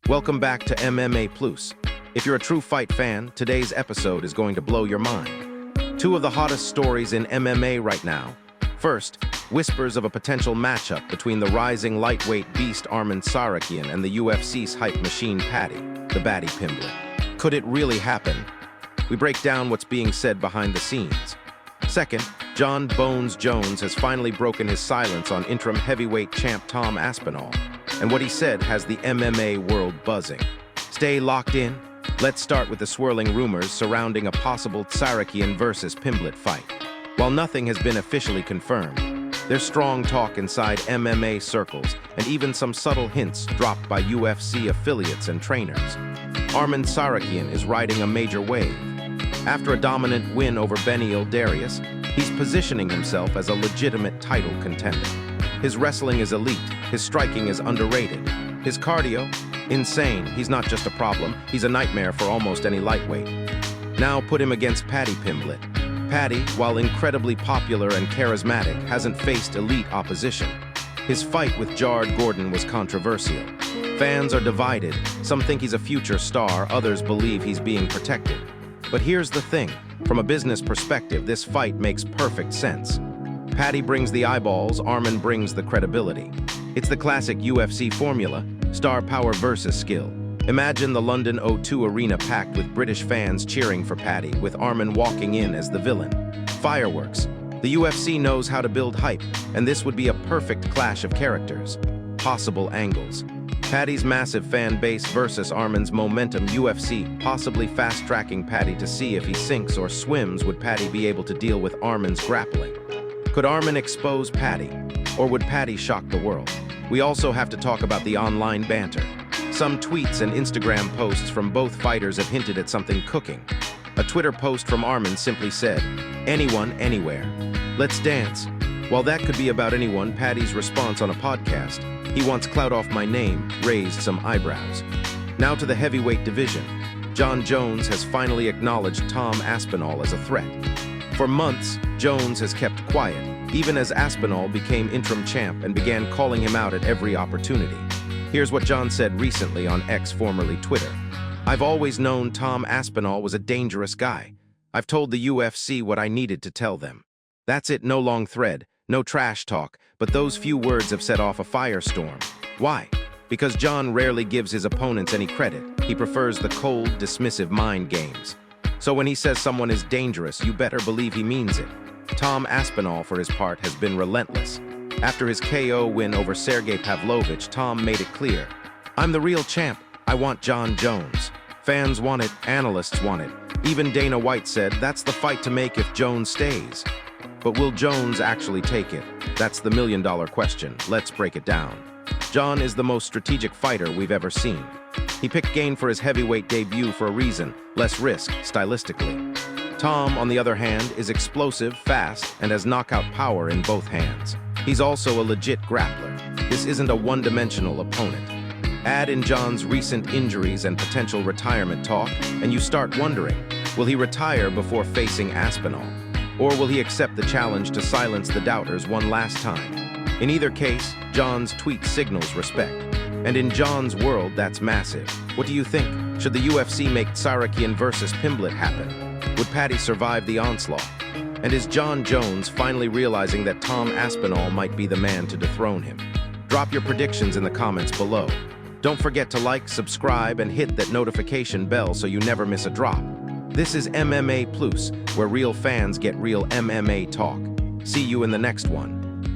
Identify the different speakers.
Speaker 1: Welcome back to MMA Pluse. If you're a true fight fan, today's episode is going to blow your mind. Two of the hottest stories in MMA right now. First, whispers of a potential matchup between the rising lightweight beast Arman Tsarukyan and the UFC's hype machine Paddy, the baddie Pimblett. Could it really happen? We break down what's being said behind the scenes. Second, Jon Jones has finally broken his silence on interim heavyweight champ Tom Aspinall, and what he said has the MMA world buzzing. Stay locked in. Let's start with the swirling rumors surrounding a possible Tsarukyan versus Pimblett fight. While nothing has been officially confirmed, there's strong talk inside MMA circles and even some subtle hints dropped by UFC affiliates and trainers. Arman Tsarukyan is riding a major wave. After a dominant win over Beneil Darius, he's positioning himself as a legitimate title contender. His wrestling is elite, his striking is underrated. His cardio? Insane. He's not just a problem, he's a nightmare for almost any lightweight. Now put him against Paddy Pimblett. Paddy, while incredibly popular and charismatic, hasn't faced elite opposition. His fight with Jared Gordon was controversial. Fans are divided. Some think he's a future star, others believe he's being protected. But here's the thing. From a business perspective, this fight makes perfect sense. Paddy brings the eyeballs, Arman brings the credibility. It's the classic UFC formula, star power versus skill. Imagine the London O2 Arena packed with British fans cheering for Paddy, with Arman walking in as the villain. Fireworks. The UFC knows how to build hype, and this would be a perfect clash of characters. Possible angles. Paddy's massive fan base versus Arman's momentum, UFC possibly fast-tracking Paddy to see if he sinks or swims. Would Paddy be able to deal with Arman's grappling? Could Arman expose Paddy, or would Paddy shock the world? We also have to talk about the online banter. Some tweets and Instagram posts from both fighters have hinted at something cooking. A Twitter post from Arman simply said, "Anyone, anywhere. Let's dance." While that could be about anyone, Paddy's response on a podcast, "He wants clout off my name," raised some eyebrows. Now to the heavyweight division. Jon Jones has finally acknowledged Tom Aspinall as a threat. For months, Jones has kept quiet, even as Aspinall became interim champ and began calling him out at every opportunity. Here's what Jon said recently on X, formerly Twitter. "I've always known Tom Aspinall was a dangerous guy. I've told the UFC what I needed to tell them. That's it, no long thread, no trash talk, but those few words have set off a firestorm. Why? Because Jon rarely gives his opponents any credit. He prefers the cold, dismissive mind games. So when he says someone is dangerous, you better believe he means it. Tom Aspinall, for his part, has been relentless. After his KO win over Sergey Pavlovich, Tom made it clear, "I'm the real champ. I want Jon Jones." Fans want it, analysts want it. Even Dana White said that's the fight to make if Jones stays. But will Jones actually take it? That's the million-dollar question. Let's break it down. Jon is the most strategic fighter we've ever seen. He picked Gain for his heavyweight debut for a reason, less risk, stylistically. Tom, on the other hand, is explosive, fast, and has knockout power in both hands. He's also a legit grappler. This isn't a one-dimensional opponent. Add in Jon's recent injuries and potential retirement talk, and you start wondering, will he retire before facing Aspinall? Or will he accept the challenge to silence the doubters one last time? In either case, Jon's tweet signals respect. And in Jon's world, that's massive. What do you think? Should the UFC make Tsarukyan versus Pimblett happen? Would Paddy survive the onslaught? And is Jon Jones finally realizing that Tom Aspinall might be the man to dethrone him? Drop your predictions in the comments below. Don't forget to like, subscribe, and hit that notification bell so you never miss a drop. This is MMA Pluse, where real fans get real MMA talk. See you in the next one.